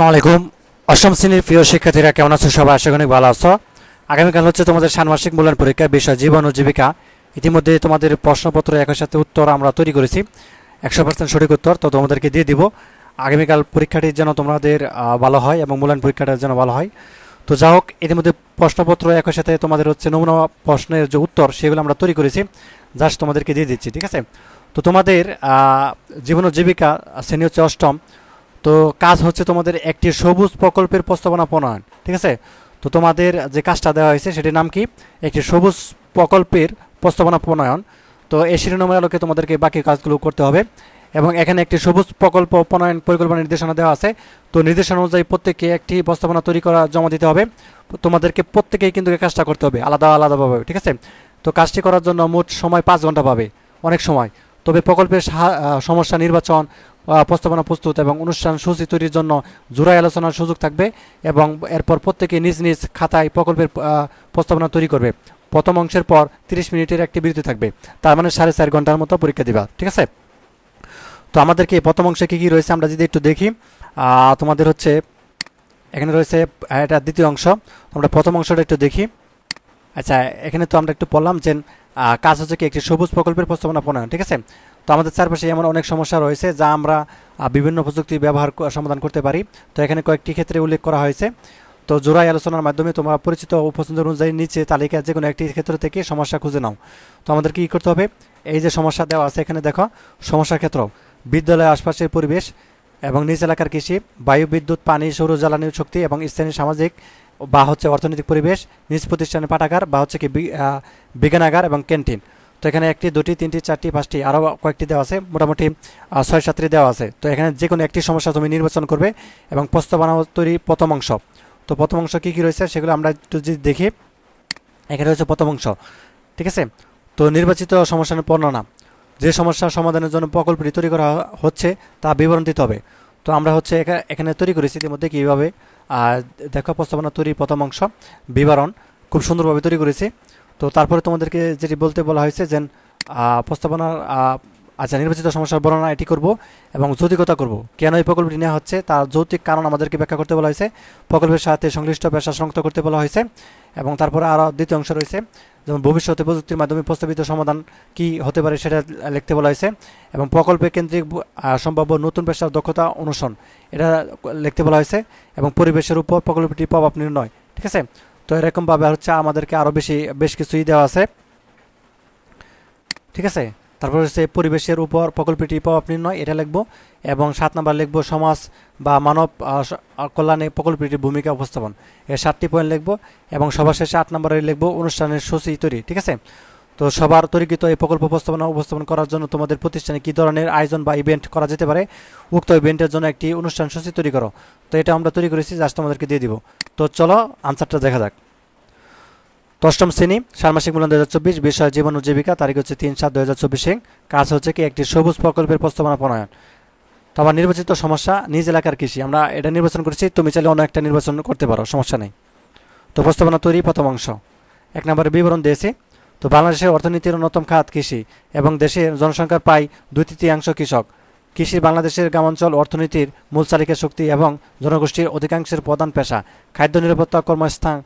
আসসালামু আলাইকুম। অষ্টম শ্রেণীর প্রিয় শিক্ষার্থীরা কেমন আছো? সবাই আশা করি অনেক ভালো আছো। আগামীকাল হচ্ছে তোমাদের ষান্মাসিক মূল্যায়ন পরীক্ষা, বিষয় জীবন ও জীবিকা। ইতিমধ্যে তোমাদের প্রশ্নপত্র একই সাথে উত্তর আমরা তৈরি করেছি, 100% সঠিক উত্তর তো তোমাদেরকে দিয়ে দিব। আগামীকাল পরীক্ষাটি যেন তোমাদের ভালো হয় এবং মূল্যায়ন পরীক্ষাটা যেন ভালো হয়। তো যা হোক, ইতিমধ্যে প্রশ্নপত্র একই সাথে তোমাদের হচ্ছে নমুনা প্রশ্নের যে উত্তর সেগুলো আমরা তৈরি করেছি, জাস্ট তোমাদেরকে দিয়ে দিচ্ছি, ঠিক আছে? তো তোমাদের জীবন ও জীবিকা শ্রেণী হচ্ছে অষ্টম। তো কাজ হচ্ছে তোমাদের একটি সবুজ প্রকল্পের প্রস্তাবনা প্রণয়ন, ঠিক আছে? তো তোমাদের যে কাজটা দেওয়া হয়েছে সেটির নাম কি? একটি সবুজ প্রকল্পের প্রস্তাবনা প্রণয়ন। তো এই শিরোনামের আলোকে তোমাদেরকে বাকি কাজগুলো করতে হবে এবং এখানে একটি সবুজ প্রকল্প প্রণয়ন পরিকল্পনা নির্দেশনা দেওয়া আছে। তো নির্দেশনা অনুযায়ী প্রত্যেককে একটি প্রস্তাবনা তৈরি করা জমা দিতে হবে। তোমাদেরকে প্রত্যেকেই কিন্তু এই কাজটা করতে হবে আলাদা আলাদাভাবে, ঠিক আছে? তো কাজটি করার জন্য মোট সময় 5 ঘন্টা পাবে, অনেক সময়। তবে প্রকল্পের সমস্যা নির্বাচন, প্রস্তাবনা প্রস্তুত এবং অনুষ্ঠান সূচি তৈরির জন্য জোড়াই আলোচনার সুযোগ থাকবে এবং এরপর প্রত্যেকে নিজ নিজ খাতায় প্রকল্পের প্রস্তাবনা তৈরি করবে। প্রথম অংশের পর 30 মিনিটের একটি বিরতি থাকবে, তার মানে 4.5 ঘন্টার মতো পরীক্ষা দিবা, ঠিক আছে? তো আমাদেরকে প্রথম অংশে কী কী রয়েছে আমরা যদি একটু দেখি। তোমাদের হচ্ছে এখানে রয়েছে এটা দ্বিতীয় অংশ, আমরা প্রথম অংশটা একটু দেখি। আচ্ছা, এখানে তো আমরা একটু বললাম যে কাজ হচ্ছে কি একটি সবুজ প্রকল্পের প্রস্তাবনা প্রণয়ন, ঠিক আছে? তো আমাদের চারপাশে এমন অনেক সমস্যা রয়েছে যা আমরা বিভিন্ন প্রযুক্তি ব্যবহার সমাধান করতে পারি। তো এখানে কয়েকটি ক্ষেত্রে উল্লেখ করা হয়েছে। তো জোড়াই আলোচনার মাধ্যমে তোমরা পরিচিত ও পছন্দ অনুযায়ী নিচে তালিকা যে কোনো একটি ক্ষেত্র থেকে সমস্যা খুঁজে নাও। তো আমাদের কী করতে হবে? এই যে সমস্যা দেওয়া আছে এখানে দেখো, সমস্যার ক্ষেত্র বিদ্যালয়ের আশপাশের পরিবেশ এবং নিজ এলাকার কৃষি, বায়ু, বিদ্যুৎ, পানি, সৌর জ্বালানি শক্তি এবং স্থানীয় সামাজিক বা হচ্ছে অর্থনৈতিক পরিবেশ, নিজ প্রতিষ্ঠানের পাঠাগার বা হচ্ছে কি বিজ্ঞানাগার এবং ক্যান্টিন। তো এখানে 1, 2, 3, 4, 5টি আরও কয়েকটি দেওয়া আছে, মোটামুটি 6-7টি দেওয়া আছে। তো এখানে যে কোনো একটি সমস্যা তুমি নির্বাচন করবে এবং প্রস্তাবনা তৈরি প্রথম অংশ। তো প্রথম অংশ কী কী রয়েছে সেগুলো আমরা একটু যদি দেখি। এখানে রয়েছে প্রথম অংশ, ঠিক আছে? তো নির্বাচিত সমস্যার বর্ণনা, যে সমস্যার সমাধানের জন্য প্রকল্পটি তৈরি করা হচ্ছে তা বিবরণ দিতে হবে। তো আমরা হচ্ছে এখানে তৈরি করেছি ইতিমধ্যে কীভাবে দেখো, প্রস্তাবনা তৈরি প্রথম অংশ বিবরণ খুব সুন্দরভাবে তৈরি করেছি। তো তারপরে তোমাদেরকে যেটি বলতে বলা হয়েছে যে প্রস্তাবনার আচ্ছা, নির্বাচিত সমস্যার বর্ণনা এটি করব এবং যৌক্তিকতা করব। কেন এই প্রকল্পটি নেওয়া হচ্ছে তার যৌক্তিক কারণ আমাদেরকে ব্যাখ্যা করতে বলা হয়েছে। প্রকল্পের সাথে সংশ্লিষ্ট পেশা শনাক্ত করতে বলা হয়েছে এবং তারপরে আরও দ্বিতীয় অংশ রয়েছে, যেমন ভবিষ্যতে প্রযুক্তির মাধ্যমে প্রস্তাবিত সমাধান কি হতে পারে সেটা লিখতে বলা হয়েছে এবং প্রকল্পে কেন্দ্রিক সম্ভাব্য নতুন পেশার দক্ষতা অনুসরণ এটা লিখতে বলা হয়েছে এবং পরিবেশের উপর প্রকল্পটির প্রভাব নির্ণয়, ঠিক আছে? তো এরকমভাবে হচ্ছে আমাদেরকে আরও বেশ কিছুই দেওয়া আছে, ঠিক আছে? তারপর হচ্ছে পরিবেশের উপর প্রকল্পটি প্রভাব নির্ণয় এটা লিখব এবং 7 নম্বর লিখব সমাজ বা মানব কল্যাণে প্রকল্পটির ভূমিকা উপস্থাপন। এর 7টি পয়েন্ট লিখব এবং সবার শেষে 8 নম্বরে লিখব অনুষ্ঠানের সূচি তৈরি, ঠিক আছে? তো সবার তৈরিকৃত এই প্রকল্প উপস্থাপন করার জন্য তোমাদের প্রতিষ্ঠানে কী ধরনের আয়োজন বা ইভেন্ট করা যেতে পারে, উক্ত ইভেন্টের জন্য একটি অনুষ্ঠান সূচি তৈরি করো। তো এটা আমরা তৈরি করেছি, জাস্ট তোমাদেরকে দিয়ে দিব। তো চলো আনসারটা দেখা যাক। অষ্টম শ্রেণী ষান্মাসিক মূল্যায়ন 2024, বিষয় জীবন ও জীবিকা, তারিখ হচ্ছে 3/7/2024। কাজ হচ্ছে কি একটি সবুজ প্রকল্পের প্রস্তাবনা প্রণয়ন। তো আমার নির্বাচিত সমস্যা নিজ এলাকার কৃষি, আমরা এটা নির্বাচন করেছি, তুমি চাইলে অন্য একটা নির্বাচন করতে পারো, সমস্যা নেই। তো প্রস্তাবনা তৈরি প্রথম অংশ 1 নম্বরে বিবরণ দিয়েছি। তো বাংলাদেশের অর্থনীতির অন্যতম খাত কৃষি এবং দেশের জনসংখ্যার প্রায় 2/3 কৃষক। কৃষি বাংলাদেশের গ্রামাঞ্চল অর্থনীতির মূল চালিকা শক্তি এবং জনগোষ্ঠীর অধিকাংশের প্রধান পেশা। খাদ্য নিরাপত্তা, কর্মস্থান,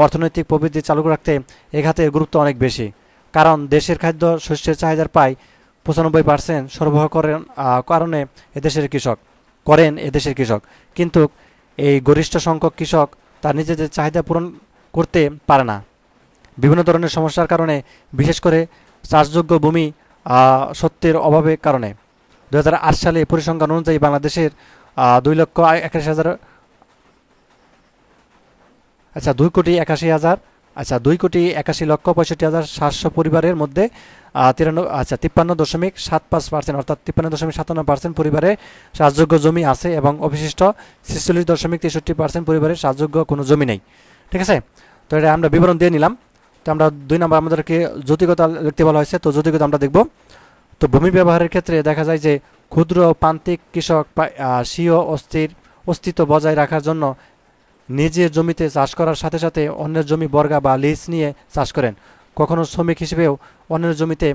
অর্থনৈতিক প্রবৃদ্ধি চালু রাখতে এ খাতের গুরুত্ব অনেক বেশি, কারণ দেশের খাদ্য শস্যের চাহিদার প্রায় 95% সরবরাহ কারণে এদেশের কৃষক। কিন্তু এই গরিষ্ঠ সংখ্যক কৃষক তার নিজেদের চাহিদা পূরণ করতে পারে না বিভিন্ন ধরনের সমস্যার কারণে, বিশেষ করে চাষযোগ্য ভূমি সত্যের অভাবের কারণে। 2008 সালে পরিসংখ্যান অনুযায়ী বাংলাদেশের 2,81,000 আচ্ছা 2,81,65,700 পরিবারের মধ্যে 53.75% অর্থাৎ 53.57% পরিবারে চাষযোগ্য জমি আছে এবং অবশিষ্ট 46.63% পরিবারের চাষযোগ্য কোনো জমি নেই, ঠিক আছে? তো এটা আমরা বিবরণ দিয়ে নিলাম। তো আমরা 2 নম্বর আমাদেরকে যৌক্তিকতা লিখতে বলা হয়েছে। তো যৌক্তিকতা আমরা দেখব। তো ভূমি ব্যবহারের ক্ষেত্রে দেখা যায় যে ক্ষুদ্র প্রান্তিক কৃষক স্বীয় অস্তিত্ব বজায় রাখার জন্য নিজের জমিতে চাষ করার সাথে সাথে অন্যের জমি বর্গা বা লিজ নিয়ে চাষ করেন। কখনো শ্রমিক হিসেবেও অন্যের জমিতে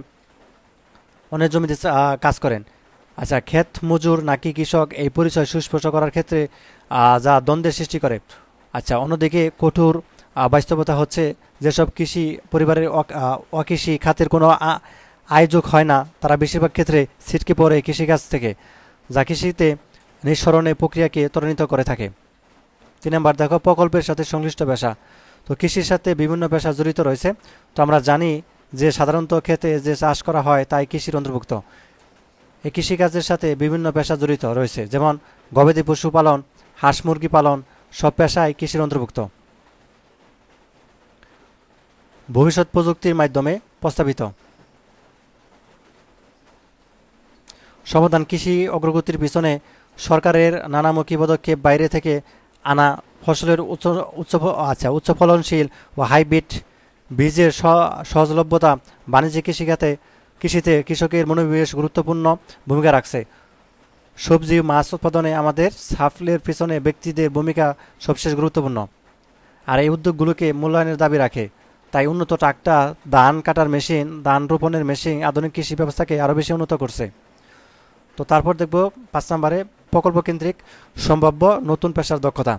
কাজ করেন। আচ্ছা, ক্ষেত মজুর নাকি কৃষক এই পরিচয় সুস্পষ্ট করার ক্ষেত্রে যা দ্বন্দ্বের সৃষ্টি করে। আচ্ছা, অন্যদিকে কঠোর বাস্তবতা হচ্ছে যেসব কৃষি পরিবারের অকৃষি খাতের কোনো আয়োজক হয় না, তারা বেশিরভাগ ক্ষেত্রে ছিটকে পড়ে কৃষিকাজ থেকে, যা কৃষিতে নিঃসরণের প্রক্রিয়াকে ত্বরান্বিত করে থাকে। 3 নম্বর দেখো, প্রকল্পের সাথে সংশ্লিষ্ট পেশা। তো কৃষির সাথে বিভিন্ন পেশা জড়িত রয়েছে। তো আমরা জানি যে সাধারণত ক্ষেতে যে চাষ করা হয় তাই কৃষির অন্তর্ভুক্ত। এই কৃষিকাজের সাথে বিভিন্ন পেশা জড়িত রয়েছে, যেমন গবাদি পশু পালন, হাঁস মুরগি পালন, সব পেশাই কৃষির অন্তর্ভুক্ত। ভবিষ্যৎ প্রযুক্তির মাধ্যমে প্রস্তাবিত সমাধান। কৃষি অগ্রগতির পিছনে সরকারের নানামুখী পদক্ষেপ, বাইরে থেকে আনা ফসলের উচ্চ ফলনশীল ও হাইব্রিড বীজের সহজলভ্যতা, বাণিজ্যিক কৃষিতে কৃষকের মনোনিবেশ গুরুত্বপূর্ণ ভূমিকা রাখছে। সবজি মাছ উৎপাদনে আমাদের সাফল্যের পিছনে ব্যক্তিদের ভূমিকা সবশেষ গুরুত্বপূর্ণ। আর এই উদ্যোগগুলোকে মূল্যায়নের দাবি রাখে। তাই উন্নত ট্রাক্টর, ধান কাটার মেশিন, ধান রোপণের মেশিন আধুনিক কৃষি ব্যবস্থাকে আরও বেশি উন্নত করছে। তো তারপর দেখব 5 নম্বরে, প্রকল্প কেন্দ্রিক সম্ভাব্য নতুন পেশার দক্ষতা।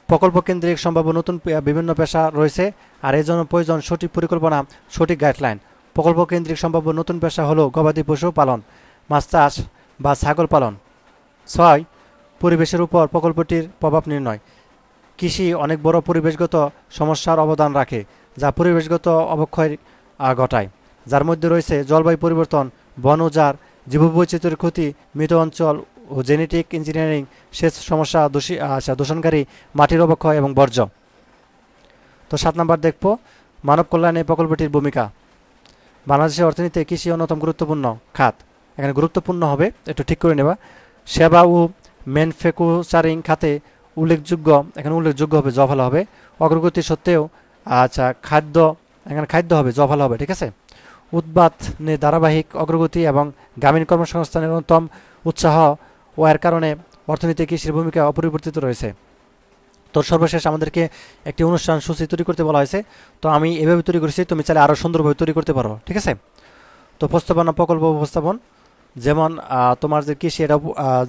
প্রকল্প কেন্দ্রিক সম্ভাব্য নতুন বিভিন্ন পেশা রয়েছে, আর এর জন্য প্রয়োজন সঠিক পরিকল্পনা, সঠিক গাইডলাইন। প্রকল্প কেন্দ্রিক সম্ভাব্য নতুন পেশা হলো গবাদি পশু পালন, মাছ চাষ বা ছাগল পালন। 6, পরিবেশের উপর প্রকল্পটির প্রভাব নির্ণয়। কৃষি অনেক বড় পরিবেশগত সমস্যার অবদান রাখে, যা পরিবেশগত অবক্ষয় ঘটায়, যার মধ্যে রয়েছে জলবায়ু পরিবর্তন, বন উজাড়, জীববৈচিত্র্যের ক্ষতি, মৃত অঞ্চল ও জেনেটিক ইঞ্জিনিয়ারিং, সেচ সমস্যা, দূষণকারী মাটির অবক্ষয় এবং বর্জ্য। তো 7 নম্বর দেখব, মানব কল্যাণে প্রকল্পটির ভূমিকা। বাংলাদেশের অর্থনীতিতে কৃষি অন্যতম গুরুত্বপূর্ণ খাত। এখানে গুরুত্বপূর্ণ হবে, একটু ঠিক করে নেবা। সেবা ও ম্যানুফ্যাকচারিং খাতে উল্লেখযোগ্য হবে, জ ভালো হবে। অগ্রগতি সত্ত্বেও এখানে খাদ্য হবে, জ ভালো হবে, ঠিক আছে। উৎপাদনে ধারাবাহিক অগ্রগতি এবং গ্রামীণ কর্মসংস্থানের অন্যতম উৎসাহ ও এর কারণে অর্থনীতি কৃষির ভূমিকা অপরিবর্তিত রয়েছে। তো সর্বশেষ আমাদেরকে একটি অনুষ্ঠান সূচি তৈরি করতে বলা হয়েছে। তো আমি এভাবে তৈরি করেছি, তুমি চাইলে আরও সুন্দরভাবে তৈরি করতে পারো, ঠিক আছে। তো প্রস্তাবনা, প্রকল্প উপস্থাপন। যেমন তোমার যে কৃষি এটা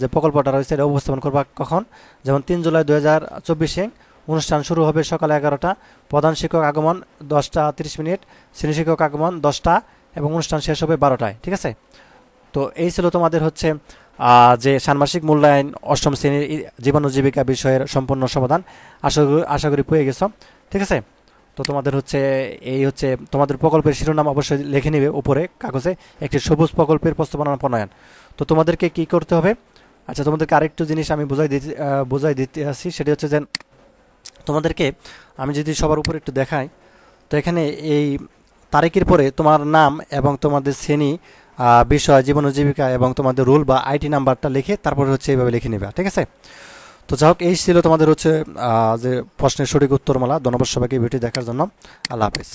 যে প্রকল্পটা রয়েছে এটা উপস্থাপন করবা কখন, যেমন 3 জুলাই 2024 অনুষ্ঠান শুরু হবে সকাল 11টা। প্রধান শিক্ষক আগমন 10:30, শ্রেণী শিক্ষক আগমন 10টা এবং অনুষ্ঠান শেষ হবে 12টায়, ঠিক আছে। তো এই ছিল তোমাদের হচ্ছে যে ষান্মাসিক মূল্যায়ন 8ম শ্রেণীর জীবন ও জীবিকা বিষয়ের সম্পূর্ণ সমাধান। আশা করি পেয়ে গেছো, ঠিক আছে। তো তোমাদের হচ্ছে এই হচ্ছে তোমাদের প্রকল্পের শিরোনাম অবশ্যই লিখে নেবে উপরে কাগজে, একটি সবুজ প্রকল্পের প্রস্তাবনা প্রণয়ন। তো তোমাদেরকে কি করতে হবে, আচ্ছা তোমাদেরকে আরেকটু জিনিস আমি বোঝাই দিতে আসি, সেটি হচ্ছে যে তোমাদেরকে আমি যদি সবার উপরে একটু দেখাই, তো এখানে এই তারিখের পরে তোমার নাম এবং তোমাদের শ্রেণী, বিষয়, জীবন ও জীবিকা এবং তোমাদের রোল বা আইটি নাম্বারটা লিখে তারপরে হচ্ছে এইভাবে লিখে নেবে, ঠিক আছে। তো যাই হোক, এই ছিল তোমাদের হচ্ছে যে প্রশ্নের সঠিক উত্তরমালা। ধন্যবাদ সবাইকে ভিডিও দেখার জন্য। আল্লাহ হাফেজ।